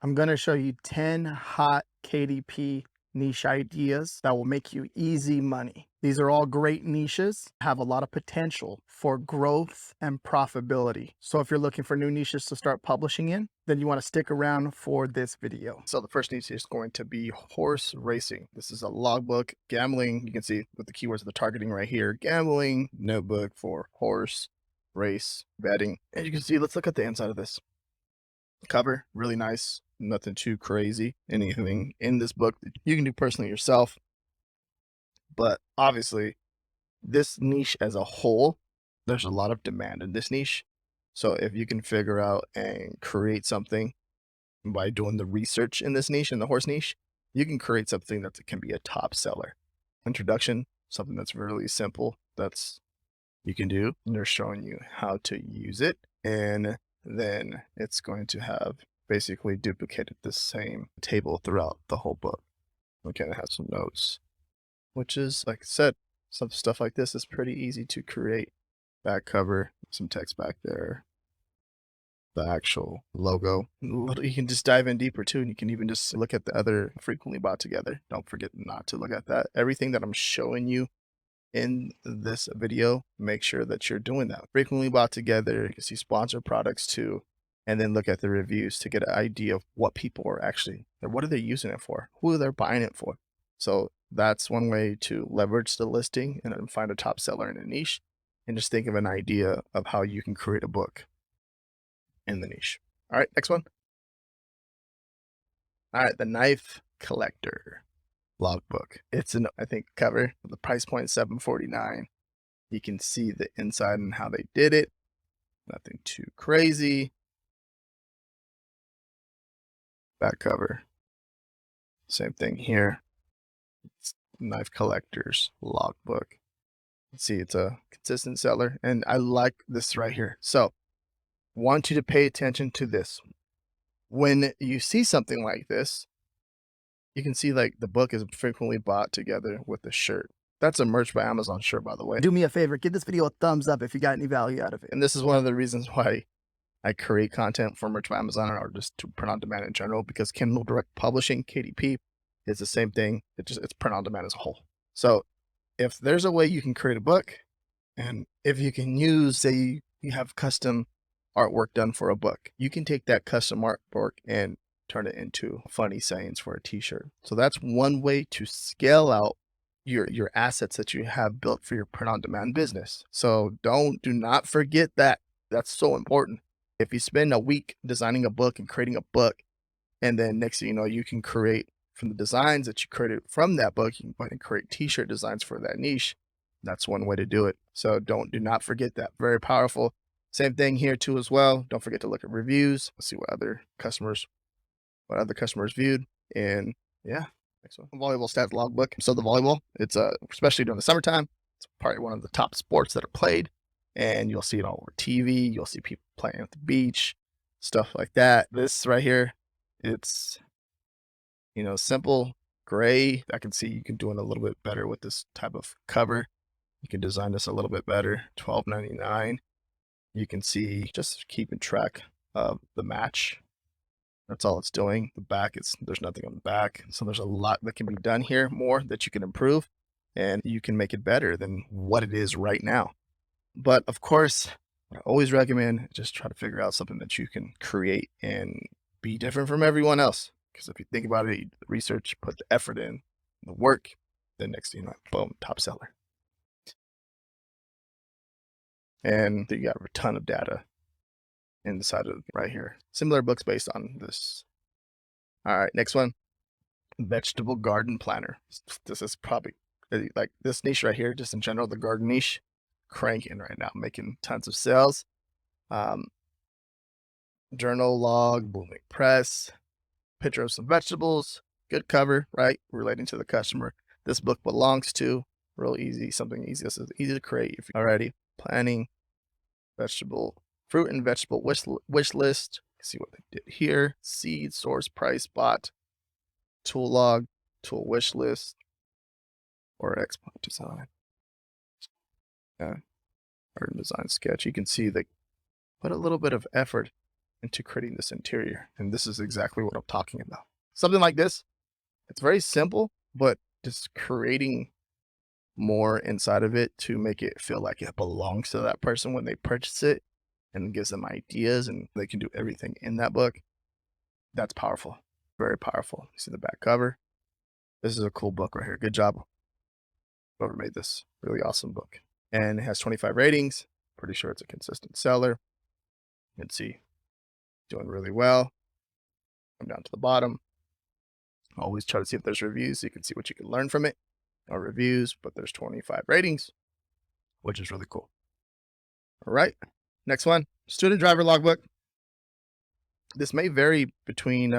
I'm going to show you 10 hot KDP niche ideas that will make you easy money. These are all great niches, have a lot of potential for growth and profitability. So if you're looking for new niches to start publishing in, then you want to stick around for this video. So the first niche is going to be horse racing. This is a logbook, gambling. You can see with the keywords of the targeting right here, gambling, notebook for horse, race, betting. And you can see, let's look at the inside of this. Cover, really nice, nothing too crazy. Anything in this book that you can do personally yourself. But obviously, this niche as a whole, there's a lot of demand in this niche. So if you can figure out and create something by doing the research in this niche, in the horse niche, you can create something that can be a top seller. Introduction, something that's really simple, that's you can do. And they're showing you how to use it. And then it's going to have basically duplicated the same table throughout the whole book. Okay, it has some notes, which is, like I said, some stuff like this is pretty easy to create. Back cover, some text back there, the actual logo. You can just dive in deeper too, and you can even just look at the other frequently bought together. Don't forget not to look at that. Everything that I'm showing you in this video, make sure that you're doing that. Frequently bought together, you can see sponsored products too, and then look at the reviews to get an idea of what people are actually, or what are they using it for, who they're buying it for. So that's one way to leverage the listing and then find a top seller in a niche, and just think of an idea of how you can create a book in the niche. All right, next one. All right, the knife collector logbook. It's an, I think, cover. The price point $7.49. You can see the inside and how they did it. Nothing too crazy. Back cover. Same thing here. It's knife collector's logbook. See, it's a consistent seller, and I like this right here. So, want you to pay attention to this. When you see something like this, you can see like the book is frequently bought together with the shirt. That's a merch by Amazon shirt, by the way. Do me a favor, give this video a thumbs up if you got any value out of it. And this is one of the reasons why I create content for merch by Amazon or just to print on demand in general, because Kindle Direct Publishing, KDP, is the same thing. It's print on demand as a whole. So if there's a way you can create a book, and if you can use, say you have custom artwork done for a book, you can take that custom artwork and turn it into funny sayings for a t-shirt. So that's one way to scale out your assets that you have built for your print on demand business. So do not forget that. That's so important. If you spend a week designing a book and creating a book, and then next thing you know, you can create from the designs that you created from that book, you can go ahead and create t-shirt designs for that niche. That's one way to do it. So do not forget that. Very powerful. Same thing here too as well. Don't forget to look at reviews. Let's see what other customers viewed. And yeah, next one. Volleyball stats logbook. So the volleyball, it's especially during the summertime, it's probably one of the top sports that are played. And you'll see it all over TV. You'll see people playing at the beach, stuff like that. This right here, it's, simple, gray. I can see you can do it a little bit better with this type of cover. You can design this a little bit better. $12.99. You can see just keeping track of the match. That's all it's doing. The back, there's nothing on the back. So there's a lot that can be done here, more that you can improve, and you can make it better than what it is right now. But of course, I always recommend just try to figure out something that you can create and be different from everyone else. Because if you think about it, you research, put the effort in, the work, then next thing you know, boom, top seller. And you got a ton of data inside of right here. Similar books based on this. All right, next one. Vegetable garden planner. This is probably like this niche right here, just in general, the garden niche, cranking right now, making tons of sales. Journal log, booming press, picture of some vegetables, good cover, right? Relating to the customer. This book belongs to, real easy, something easy. This is easy to create if you're already planning fruit and vegetable wish list. See what they did here. Seed, source, price, bot, tool log, tool wish list, or export design. Yeah, or design sketch. You can see they put a little bit of effort into creating this interior. And this is exactly what I'm talking about. Something like this, it's very simple, but just creating more inside of it to make it feel like it belongs to that person when they purchase it, and gives them ideas and they can do everything in that book. That's powerful. Very powerful. You see the back cover. This is a cool book right here. Good job, whoever made this. Really awesome book. And it has 25 ratings. Pretty sure it's a consistent seller. You can see doing really well. Come down to the bottom. Always try to see if there's reviews so you can see what you can learn from it. No reviews, but there's 25 ratings, which is really cool. All right. Next one, student driver logbook. This may vary between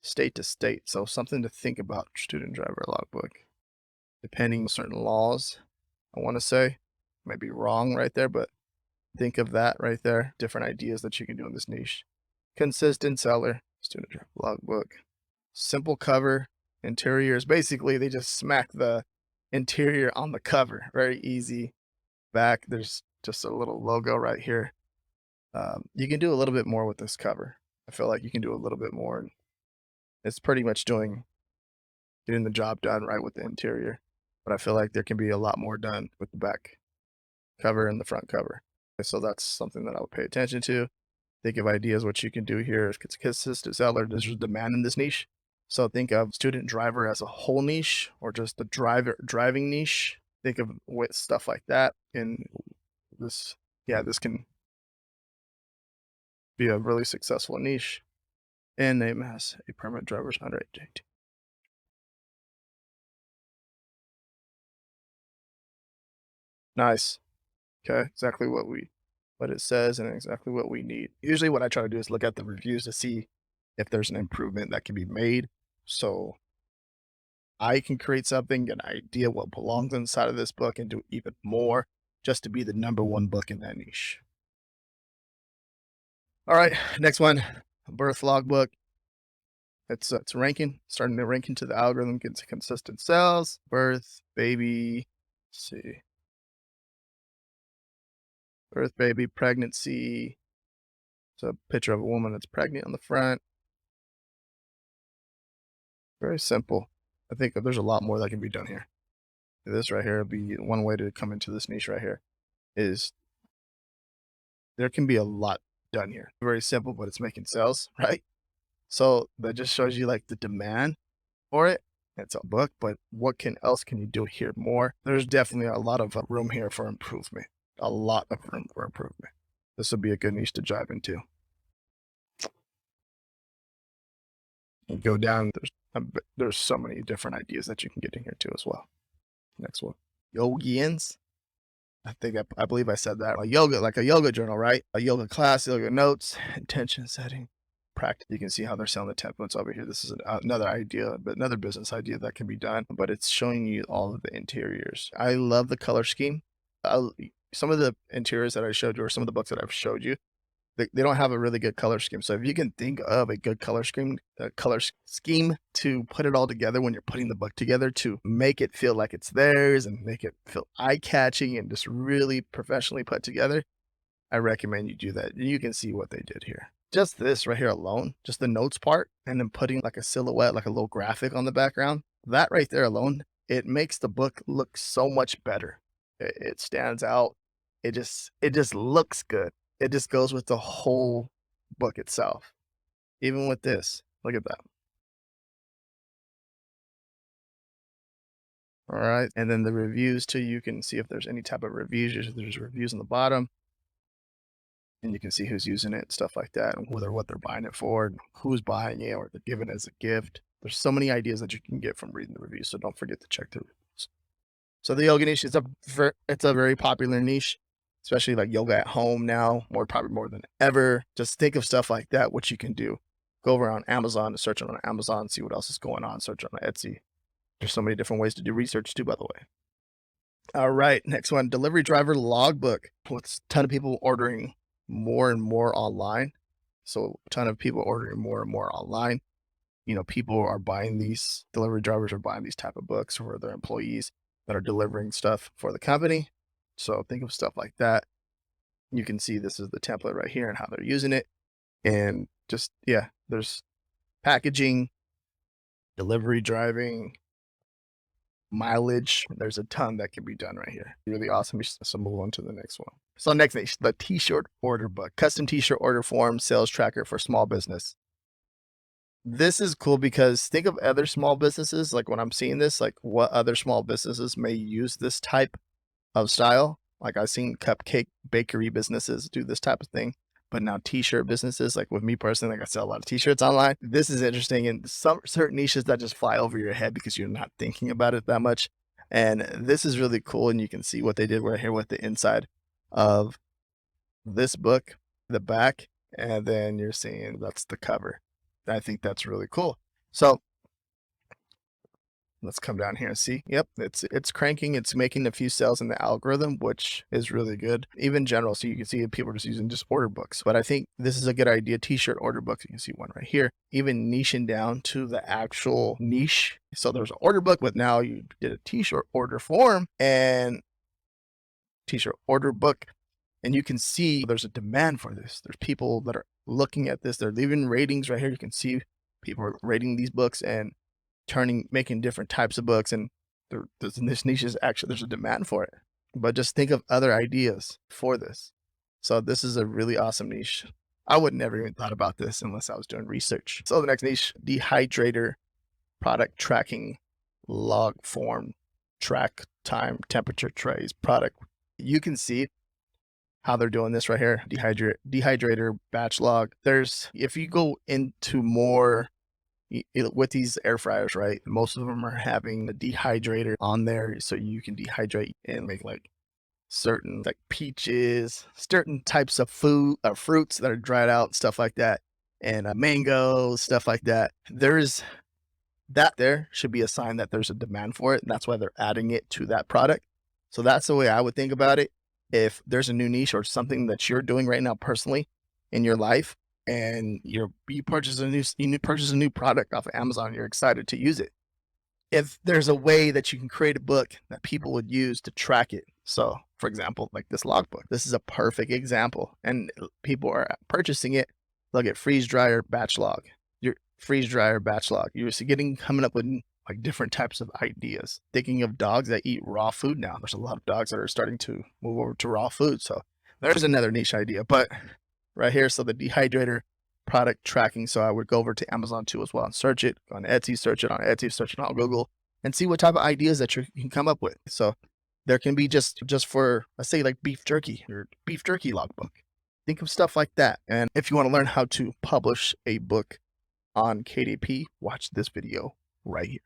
state to state, so something to think about, student driver logbook. Depending on certain laws, I want to say, might be wrong right there, but think of that right there. Different ideas that you can do in this niche. Consistent seller, student driver logbook. Simple cover, interiors. Basically, they just smack the interior on the cover. Very easy. Back, there's just a little logo right here. You can do a little bit more with this cover. I feel like you can do a little bit more. It's pretty much getting the job done right with the interior. But I feel like there can be a lot more done with the back cover and the front cover. So that's something that I would pay attention to. Think of ideas, what you can do here. It's a consistent seller. There's demand in this niche. So think of student driver as a whole niche, or just the driving niche. Think of with stuff like that. And this can be a really successful niche. And name has a permanent driver's under 18. Nice. Okay, exactly what it says and exactly what we need. Usually what I try to do is look at the reviews to see if there's an improvement that can be made. So I can create something, get an idea what belongs inside of this book, and do even more just to be the #1 book in that niche. All right, next one, birth logbook. It's ranking, starting to rank into the algorithm, gets consistent sales, birth, baby, let's see, birth, baby, pregnancy. It's a picture of a woman that's pregnant on the front. Very simple. I think there's a lot more that can be done here. This right here would be one way to come into this niche right here, is there can be a lot done here. Very simple, but it's making sales, right? So that just shows you like the demand for it. It's a book, but what else can you do here more? There's definitely a lot of room here for improvement. A lot of room for improvement. This would be a good niche to dive into. And go down. There's so many different ideas that you can get in here too as well. Next one, Yogians. I believe I said that. Like a yoga journal, right? A yoga class, yoga notes, intention setting, practice. You can see how they're selling the templates over here. This is another idea, but another business idea that can be done, but it's showing you all of the interiors. I love the color scheme. Some of the interiors that I showed you, or some of the books that I've showed you, they don't have a really good color scheme. So if you can think of a good color scheme to put it all together when you're putting the book together, to make it feel like it's theirs and make it feel eye-catching and just really professionally put together, I recommend you do that. You can see what they did here. Just this right here alone, just the notes part, and then putting like a silhouette, like a little graphic on the background, that right there alone, it makes the book look so much better. It stands out. It just looks good. It just goes with the whole book itself. Even with this, look at that. All right. And then the reviews too, you can see if there's any type of reviews. There's reviews on the bottom, and you can see who's using it, stuff like that, and what they're buying it for, and who's buying it, or they're giving it as a gift. There's so many ideas that you can get from reading the reviews. So don't forget to check the reviews. So the yoga niche is it's a very popular niche, especially like yoga at home now, probably more than ever. Just think of stuff like that, what you can do. Go over on Amazon, search on Amazon, see what else is going on, search on Etsy. There's so many different ways to do research too, by the way. All right, next one, delivery driver logbook. With a ton of people ordering more and more online. So a ton of people ordering more and more online. People are buying these, delivery drivers are buying these type of books for their employees that are delivering stuff for the company. So think of stuff like that. You can see this is the template right here and how they're using it. And just, yeah, there's packaging, delivery driving, mileage. There's a ton that can be done right here. Really awesome. So move on to the next one. So next thing, the T-shirt order book, custom T-shirt order form, sales tracker for small business. This is cool because think of other small businesses. Like when I'm seeing this, like what other small businesses may use this type of style. Like I've seen cupcake bakery businesses do this type of thing, but now T-shirt businesses, like with me personally, like I sell a lot of T-shirts online. This is interesting in some certain niches that just fly over your head because you're not thinking about it that much. And this is really cool. And you can see what they did right here with the inside of this book, the back, and then you're seeing that's the cover. I think that's really cool. So let's come down here and see. Yep, it's cranking. It's making a few sales in the algorithm, which is really good. Even general, so you can see people are just using just order books. But I think this is a good idea. T-shirt order books. You can see one right here. Even niching down to the actual niche. So there's an order book, but now you did a T-shirt order form and T-shirt order book. And you can see there's a demand for this. There's people that are looking at this. They're leaving ratings right here. You can see people are rating these books and making different types of books. And this niche is actually, there's a demand for it. But just think of other ideas for this. So this is a really awesome niche. I would never even thought about this unless I was doing research. So the next niche, dehydrator product tracking, log form, track time, temperature trays, product. You can see how they're doing this right here. Dehydrator batch log. If you go into more with these air fryers, right? Most of them are having a dehydrator on there so you can dehydrate and make like certain like peaches, certain types of fruits that are dried out, stuff like that, and mangoes, stuff like that. There should be a sign that there's a demand for it, and that's why they're adding it to that product. So that's the way I would think about it. If there's a new niche or something that you're doing right now personally in your life, and you purchase a new product off of Amazon, you're excited to use it. If there's a way that you can create a book that people would use to track it. So, for example, like this logbook, this is a perfect example, and people are purchasing it. Look at freeze dryer batch log. Your freeze dryer batch log. You're coming up with like different types of ideas. Thinking of dogs that eat raw food now. There's a lot of dogs that are starting to move over to raw food. So there's another niche idea. But right here, so the dehydrator product tracking. So I would go over to Amazon too as well and search it on Etsy, search it on Google, and see what type of ideas that you can come up with. So there can be just for, let's say, like beef jerky or beef jerky logbook. Think of stuff like that. And if you want to learn how to publish a book on KDP, watch this video right here.